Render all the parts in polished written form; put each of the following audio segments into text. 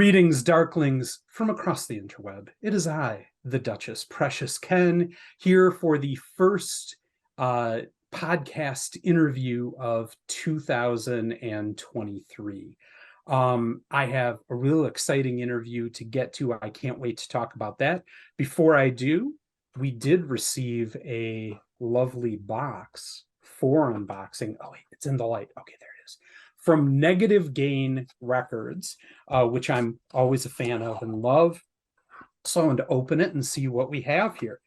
Greetings, Darklings, from across the interweb. It is I, the Duchess Precious Ken, here for the first podcast interview of 2023. I have a real exciting interview to get to. I can't wait to talk about that. Before I do, we did receive a lovely box for unboxing. Oh, wait, it's in the light. Okay, there it is. From Negative Gain Records, which I'm always a fan of and love. So I'm going to open it and see what we have here.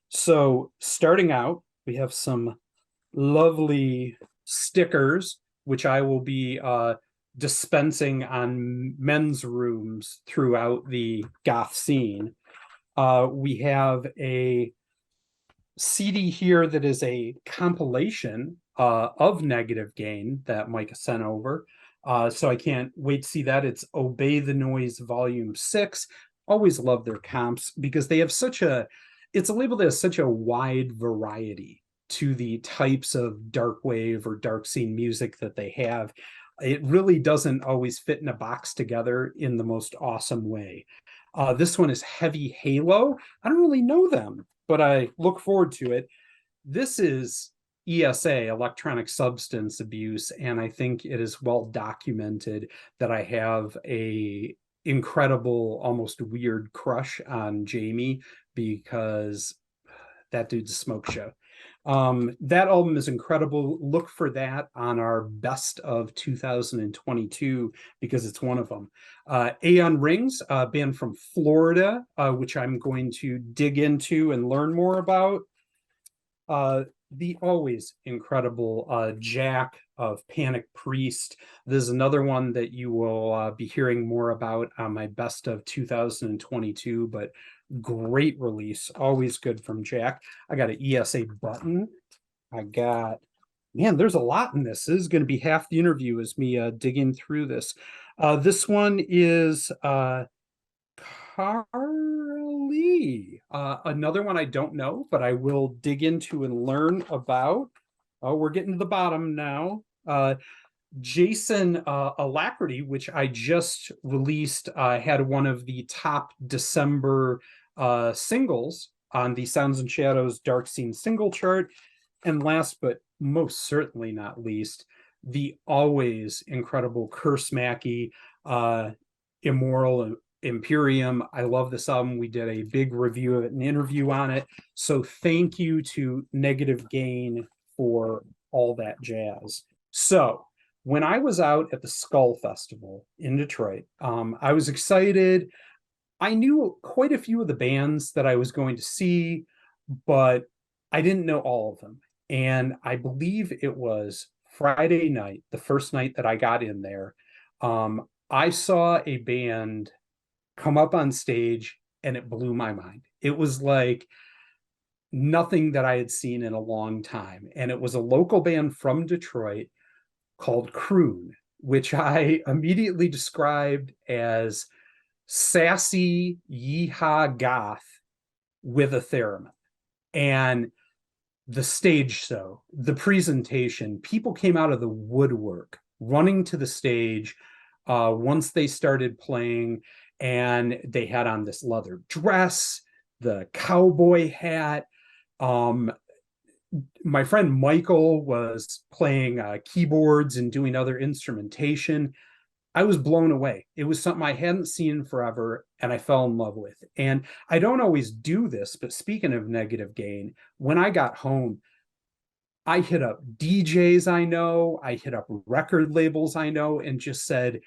So starting out, we have some lovely stickers, which I will be dispensing on men's rooms throughout the goth scene. We have a CD here that is a compilation of Negative Gain that Micah sent over. So I can't wait to see that. It's Obey the Noise Volume 6. Always love their comps because they have it's a label that has such a wide variety to the types of dark wave or dark scene music that they have. It really doesn't always fit in a box together in the most awesome way. This one is Heavy Halo. I don't really know them, but I look forward to it. This is ESA, electronic substance abuse, and I think it is well documented that I have a incredible, almost weird crush on Jamie because that dude's a smoke show. That album is incredible. Look for that on our best of 2022 because it's one of them. Aeon Rings, a band from Florida, which I'm going to dig into and learn more about. The always incredible Jack of Panic Priest. This is another one that you will be hearing more about on my best of 2022, but great release. Always good from Jack. I got an ESA button. Man, there's a lot in this. This is going to be half the interview is me digging through this. This one is Carly. Another one I don't know, but I will dig into and learn about. Oh, we're getting to the bottom now. Jason Alacrity, which I just released, had one of the top December singles on the Sounds and Shadows Dark Scene single chart. And last but most certainly not least, the always incredible Curse Mackey, Immoral Imperium. I love this album. We did a big review of it, an interview on it. So thank you to Negative Gain for all that jazz. So when I was out at the Skull Festival in Detroit, I was excited. I knew quite a few of the bands that I was going to see, but I didn't know all of them. And I believe it was Friday night, the first night that I got in there. I saw a band come up on stage and it blew my mind. It was like nothing that I had seen in a long time. And it was a local band from Detroit called Crune, which I immediately described as sassy yeehaw goth with a theremin. And the stage show, the presentation, people came out of the woodwork running to the stage once they started playing, and they had on this leather dress, the cowboy hat. My friend Michael was playing keyboards and doing other instrumentation. I was blown away. It was something I hadn't seen forever, and I fell in love with. And I don't always do this, but speaking of Negative Gain, when I got home, I hit up DJs I know, I hit up record labels I know, and just said,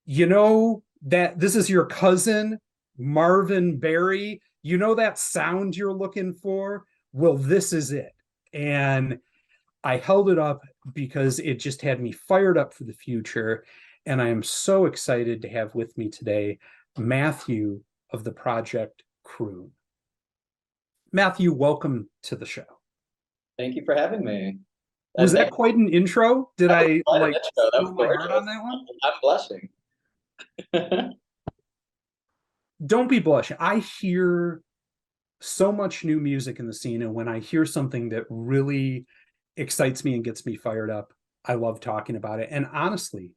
you know, that this is your cousin, Marvin Berry. You know that sound you're looking for? Well, this is it. And I held it up because it just had me fired up for the future. And I am so excited to have with me today Matthew of the project Crune. Matthew, welcome to the show. Thank you for having me. Was that quite an intro? Did I like spill my heart on that one? I'm blushing. Don't be blushing. I hear so much new music in the scene, and when I hear something that really excites me and gets me fired up, I love talking about it. And honestly,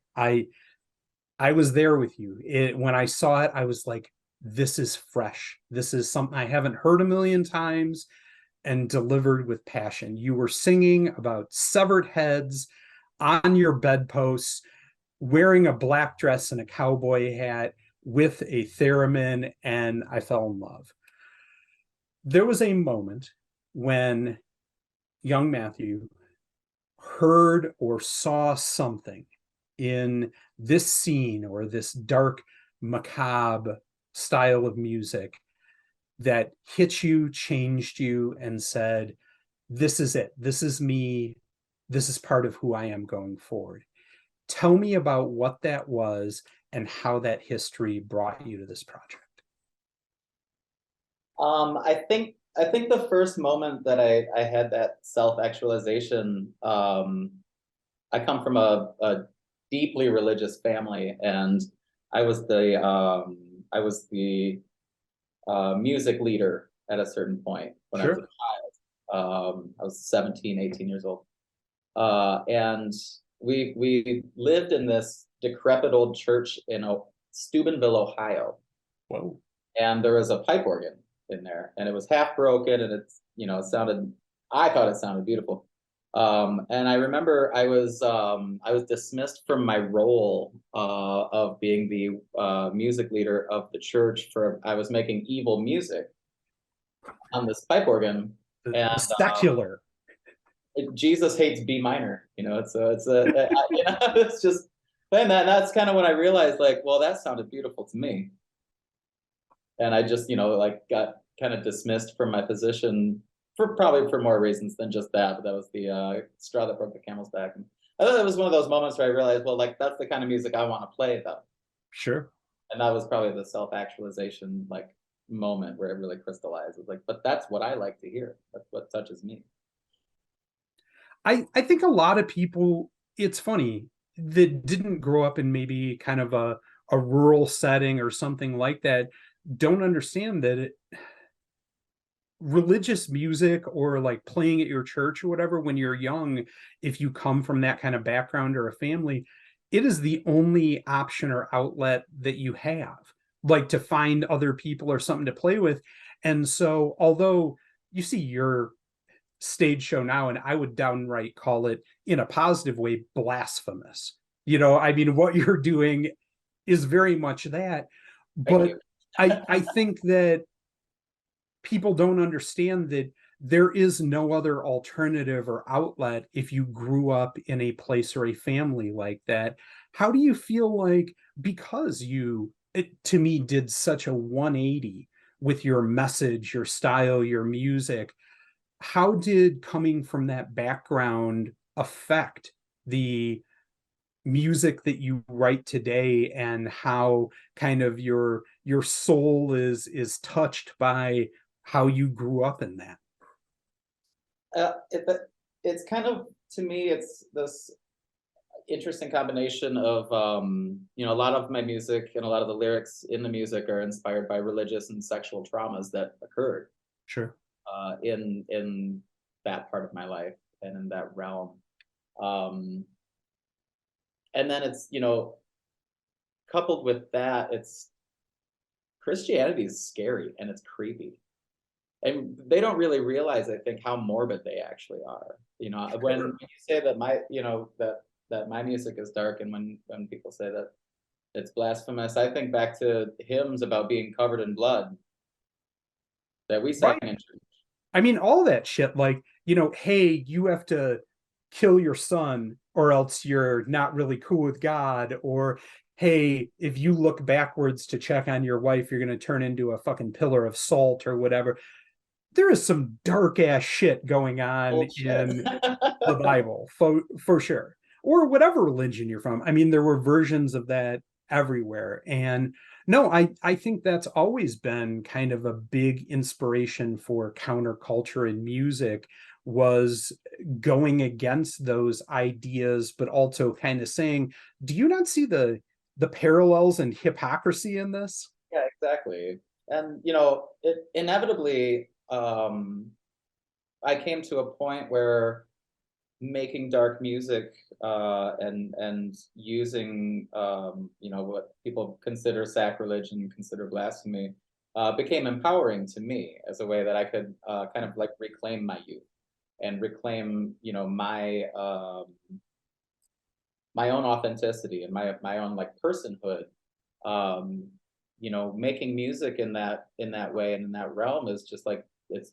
I was there with you. When I saw it, I was like, this is fresh. This is something I haven't heard a million times and delivered with passion. You were singing about severed heads on your bedposts, wearing a black dress and a cowboy hat with a theremin, and I fell in love. There was a moment when young Matthew heard or saw something in this scene or this dark, macabre style of music that hit you, changed you, and said, this is it. This is me. This is part of who I am going forward. Tell me about what that was and how that history brought you to this project. I think the first moment that I had that self-actualization, I come from a deeply religious family, and I was the music leader at a certain point when I was a Sure. child. I was 17, 18 years old. And we lived in this decrepit old church in Steubenville, Ohio. Whoa. And there was a pipe organ in there, and it was half broken, and I thought it sounded beautiful. And I remember I was dismissed from my role of being the music leader of the church. I was making evil music on this pipe organ, and The secular. Jesus hates B minor. It's just, and that's kind of when I realized, like, well, that sounded beautiful to me. And I just, like, got kind of dismissed from my position for more reasons than just that. But that was the straw that broke the camel's back. And I thought that was one of those moments where I realized, well, like, that's the kind of music I want to play, though. Sure. And that was probably the self-actualization, like, moment where it really crystallized. It's like, but that's what I like to hear. That's what touches me. I think a lot of people, it's funny, that didn't grow up in maybe kind of a rural setting or something like that, don't understand that religious music or like playing at your church or whatever when you're young, if you come from that kind of background or a family, it is the only option or outlet that you have, like to find other people or something to play with. And so, although you see your stage show now, and I would downright call it, in a positive way, blasphemous. I mean, what you're doing is very much that. Thank But you. I think that people don't understand that there is no other alternative or outlet if you grew up in a place or a family like that. How do you feel like, because to me, did such a 180 with your message, your style, your music, how did coming from that background affect the music that you write today, and how kind of your soul is touched by how you grew up in that? Uh, it, it's kind of, to me, it's this interesting combination of, a lot of my music and a lot of the lyrics in the music are inspired by religious and sexual traumas that occurred Sure. in that part of my life and in that realm. Um, and then it's, coupled with that, it's Christianity is scary and it's creepy. And they don't really realize, I think, how morbid they actually are. When Sure. you say that that my music is dark, and when people say that it's blasphemous, I think back to hymns about being covered in blood that we sang Right. in church. I mean, all that shit, like, hey, you have to kill your son or else you're not really cool with God, or hey, if you look backwards to check on your wife, you're going to turn into a fucking pillar of salt or whatever. There is some dark ass shit going on Bullshit. in the Bible, for sure, or whatever religion you're from. I mean, there were versions of that everywhere. And no, I think that's always been kind of a big inspiration for counterculture in music, was going against those ideas, but also kind of saying, do you not see the parallels and hypocrisy in this? Yeah, exactly. And it inevitably, I came to a point where making dark music and using what people consider sacrilege and consider blasphemy became empowering to me as a way that I could kind of like reclaim my youth and reclaim my own authenticity and my own like personhood. um Making music in that way and in that realm is just like it's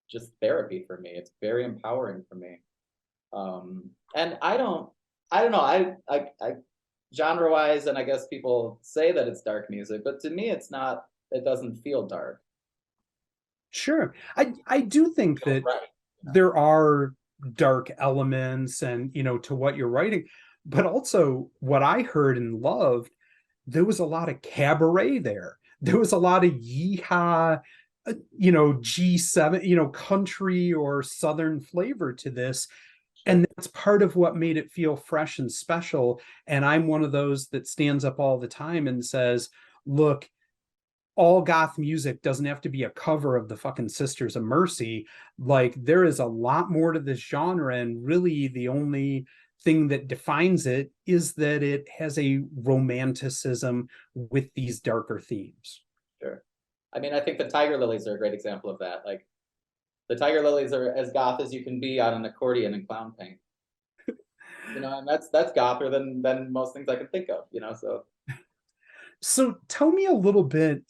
just therapy for me. It's very empowering for me. And I don't know. I genre wise, and I guess people say that it's dark music, but to me, it's not. It doesn't feel dark. Sure. I do It think feels that right. there are dark elements and, to what you're writing, but also what I heard and loved, there was a lot of cabaret there. There was a lot of yeehaw, G7, country or southern flavor to this. And Sure. that's part of what made it feel fresh and special. And I'm one of those that stands up all the time and says, look, all goth music doesn't have to be a cover of the fucking Sisters of Mercy. Like, there is a lot more to this genre, and really the only thing that defines it is that it has a romanticism with these darker themes. Sure. I mean, I think the Tiger Lilies are a great example of that. Like the Tiger Lilies are as goth as you can be on an accordion and clown paint. And that's gother than most things I can think of. So So tell me a little bit,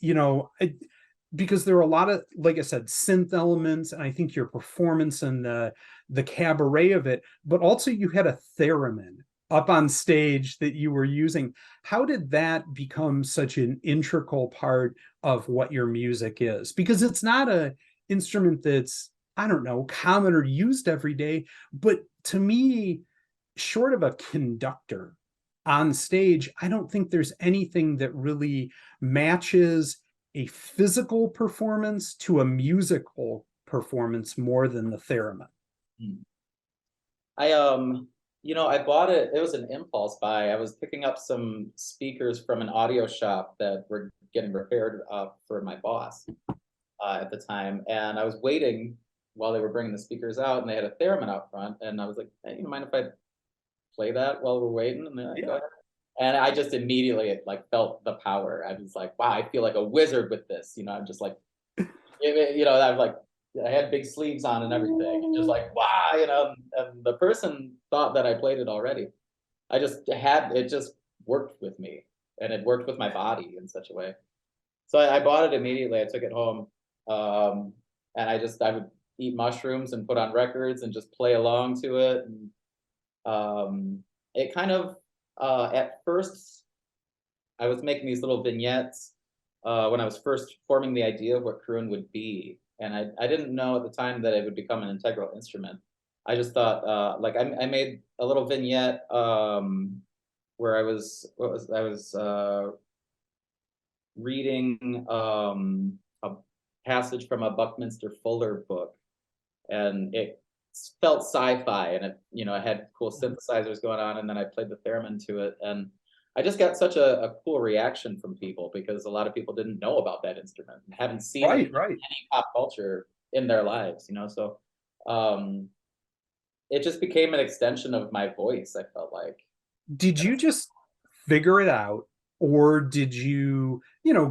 because there are a lot of, like I said, synth elements, and I think your performance and the cabaret of it, but also you had a theremin up on stage that you were using. How did that become such an integral part of what your music is? Because it's not a instrument that's, I don't know, common or used every day, but to me, short of a conductor on stage, I don't think there's anything that really matches a physical performance to a musical performance more than the theremin. hmm. I I bought it. It was an impulse buy. I was picking up some speakers from an audio shop that were getting repaired for my boss at the time, and I was waiting while they were bringing the speakers out, and they had a theremin out front, and I was like, "Hey, you mind if I play that while we're waiting?" And they're like, "Go Yeah. ahead." And I just immediately like felt the power. I was like, "Wow, I feel like a wizard with this." I'm just like, I'm like, I had big sleeves on and everything, and just like, wow, and the person thought that I played it already. I just had it just worked with me, and it worked with my body in such a way. So I bought it immediately. I took it home, um, and I would eat mushrooms and put on records and just play along to it. And it kind of at first I was making these little vignettes when I was first forming the idea of what Crune would be, and I didn't know at the time that it would become an integral instrument. I just thought, like, I made a little vignette where I was reading a passage from a Buckminster Fuller book, and it felt sci-fi, and it had cool synthesizers going on, and then I played the theremin to it, and I just got such a cool reaction from people because a lot of people didn't know about that instrument and haven't seen it in Right, right. any pop culture in their lives. So um, it just became an extension of my voice. I felt like. Did you just figure it out, or did you,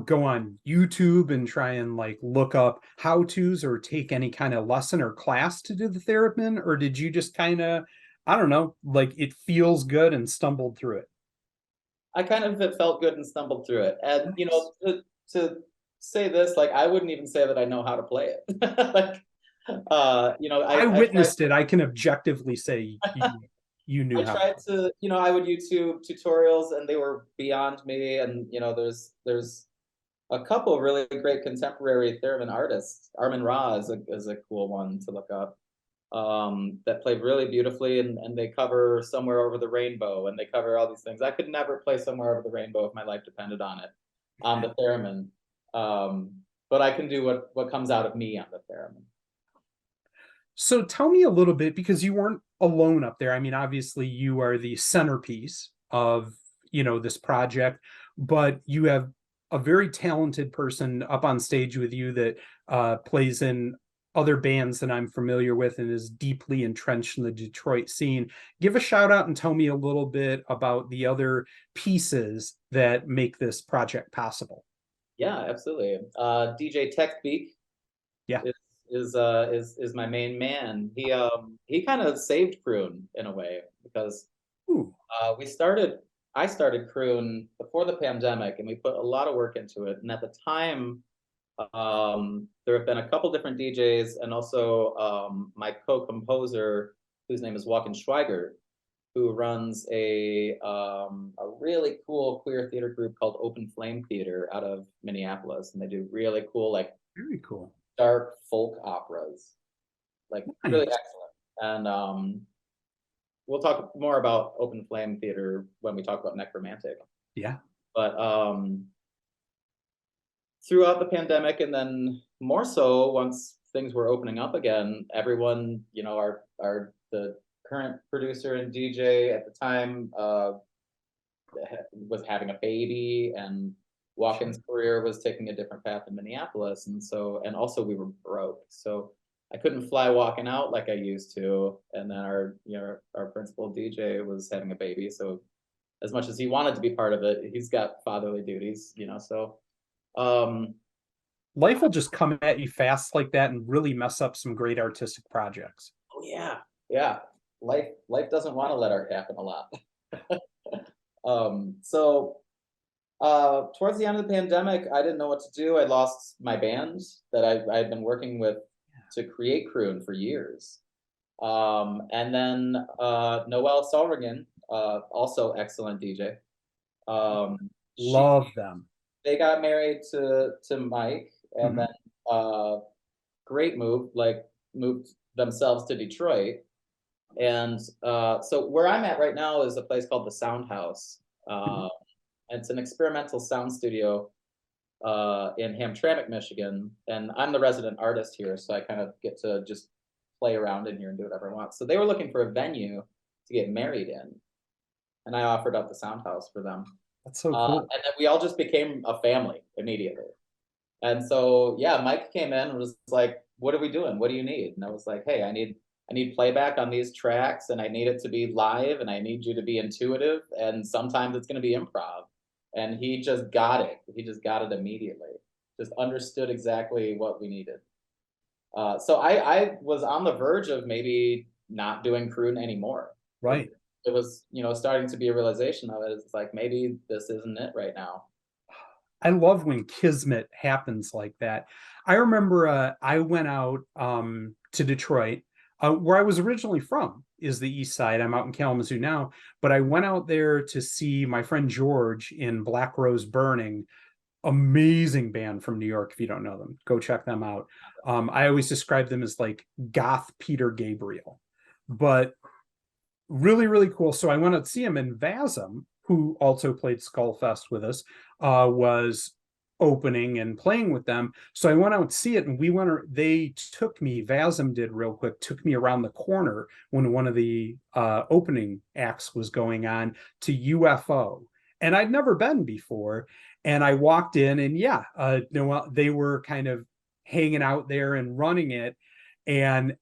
go on YouTube and try and like look up how to's or take any kind of lesson or class to do the theremin, or did you just kind of, I don't know, like it feels good and stumbled through it? I kind of it felt good and stumbled through it. And Nice. to say this, like I wouldn't even say that I know how to play it. Like I I tried witnessed it. I can objectively say you knew I how. tried to, I would YouTube tutorials and they were beyond me. And there's a couple really great contemporary theremin artists. Armin Ra is a cool one to look up. That play really beautifully, and they cover Somewhere Over the Rainbow, and they cover all these things. I could never play Somewhere Over the Rainbow if my life depended on it, on the theremin. But I can do what comes out of me on the theremin. So tell me a little bit, because you weren't alone up there. I mean, obviously you are the centerpiece of, this project, but you have a very talented person up on stage with you that plays in other bands that I'm familiar with and is deeply entrenched in the Detroit scene. Give a shout out and tell me a little bit about the other pieces that make this project possible. Yeah, absolutely. DJ Tech Beak Yeah. is is my main man. He kind of saved Crune in a way because Ooh, we started I started Crune before the pandemic, and we put a lot of work into it. And at the time, there have been a couple different DJs, and also my co-composer, whose name is Walken Schweiger, who runs a really cool queer theater group called Open Flame Theater out of Minneapolis, and they do really cool, like, very cool. dark folk operas, like really Nice. excellent. And we'll talk more about Open Flame Theater when we talk about Necromantic. Yeah. But throughout the pandemic, and then more so once things were opening up again, everyone, our the current producer and DJ at the time was having a baby, and Walken's career was taking a different path in Minneapolis, and also we were broke, so I couldn't fly Walken out like I used to, and then our principal DJ was having a baby, so as much as he wanted to be part of it, he's got fatherly duties, so um, Life will just come at you fast like that and really mess up some great artistic projects. oh yeah, yeah. Life doesn't want to let art happen a lot. So towards the end of the pandemic, I didn't know what to do. I lost my band that I'd been working with to create Crune for years. And then Noelle Solrigan, also excellent DJ. She Love them. They got married to Mike, and Mhm. then great move, like moved themselves to Detroit. And so where I'm at right now is a place called the Sound House. Mhm. It's an experimental sound studio in Hamtramck, Michigan, and I'm the resident artist here, so I kind of get to just play around in here and do whatever I want. So they were looking for a venue to get married in, and I offered up the Sound House for them. That's so cool. And then we all just became a family immediately. And so yeah, Mike came in and was like, "What are we doing? What do you need?" And I was like, "Hey, I need playback on these tracks, and I need it to be live, and I need you to be intuitive, and sometimes it's going to be improv." And he just got it. He just got it immediately. Just understood exactly what we needed. So I was on the verge of maybe not doing Crune anymore. Right. It was, starting to be a realization of it. It's like maybe this isn't it right now. I love when kismet happens like that. I remember I went out to Detroit, where I was originally from, is the East Side. I'm out in Kalamazoo now, but I went out there to see my friend George in Black Rose Burning. Amazing band from New York. If you don't know them, go check them out. I always describe them as like goth Peter Gabriel, but really, really cool. So I went out to see him, and Vasm, who also played Skullfest with us, was opening and playing with them. So I went out to see it, and they took me, Vasm did real quick, took me around the corner when one of the opening acts was going on to UFO. And I'd never been before. And I walked in, and yeah, they were kind of hanging out there and running it. And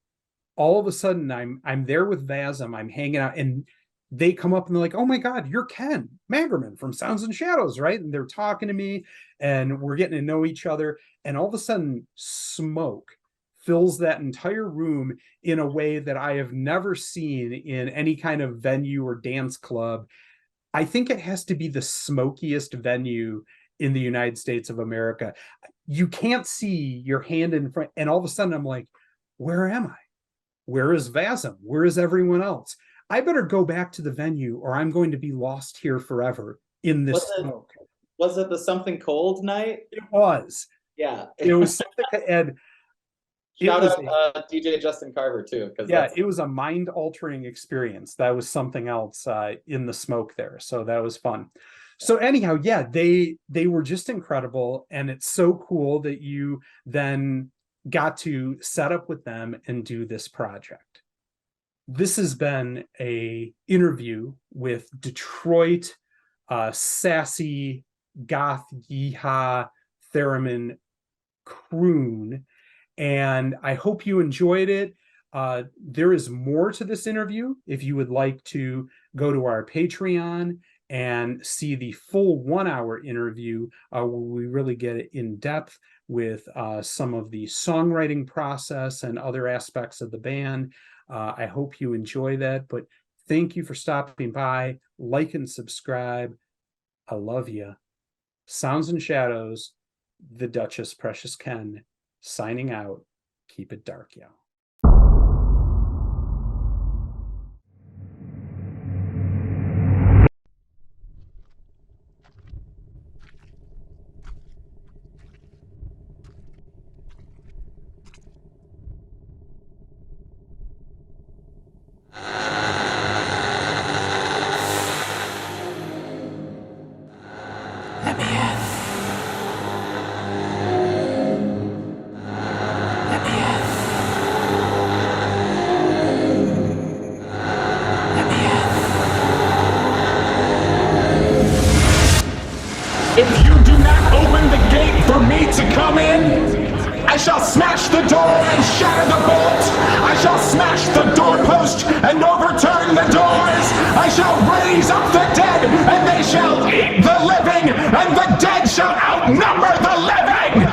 all of a sudden I'm there with Vasm, I'm hanging out, and they come up and they're like, "Oh my God, you're Ken Magerman from Sounds and Shadows, right?" And they're talking to me, and we're getting to know each other. And all of a sudden, smoke fills that entire room in a way that I have never seen in any kind of venue or dance club. I think it has to be the smokiest venue in the United States of America. You can't see your hand in front, and all of a sudden I'm like, where am I? Where is Vasm? Where is everyone else? I better go back to the venue, or I'm going to be lost here forever in Was this it smoke. was it the Something Cold night? It was. Yeah. It was something, and it Shout was out a DJ Justin Carver too, because yeah, that's it was a mind-altering experience. That was something else in the smoke there. So that was fun. So anyhow, yeah, they were just incredible, and it's so cool that you then got to set up with them and do this project. This has been a interview with Detroit sassy goth yeehaw theremin Crune, and I hope you enjoyed it. There is more to this interview. If you would like to go to our Patreon and see the full 1 hour interview, where we really get in depth with some of the songwriting process and other aspects of the band. I hope you enjoy that, but thank you for stopping by. Like and subscribe. I love you. Sounds and Shadows, the Duchess Precious Ken, signing out. Keep it dark, y'all. Let me in. Let me in. Let me in. If you do not open the gate for me to come in, I shall smash the door and shatter the bolt. I shall smash the doorpost and overturn the doors. I shall raise up the dead, and they shall eat the living, and the dead shall outnumber the living.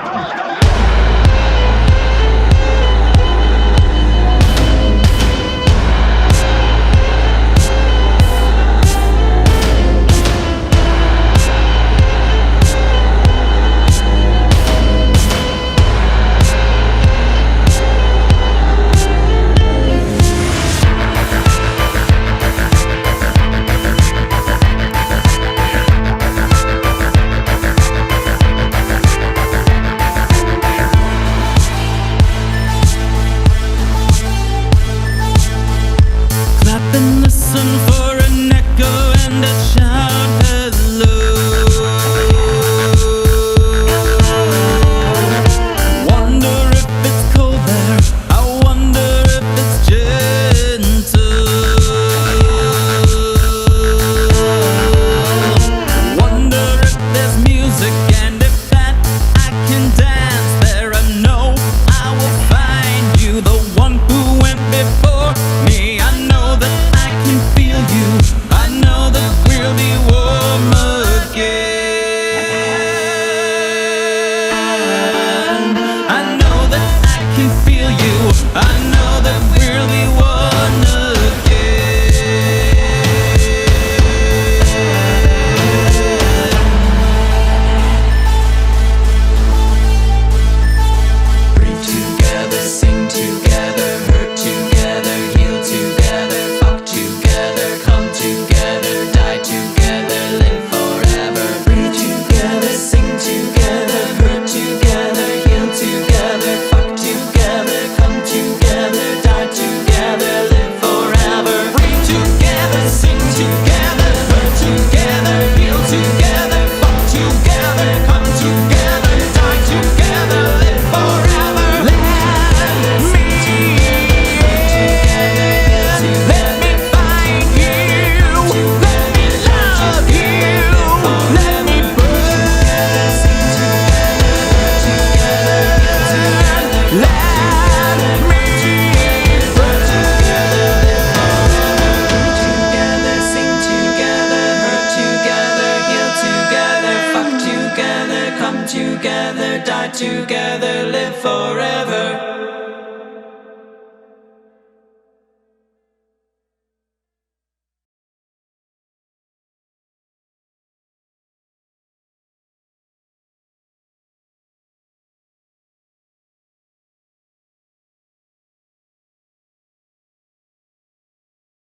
Clap and listen for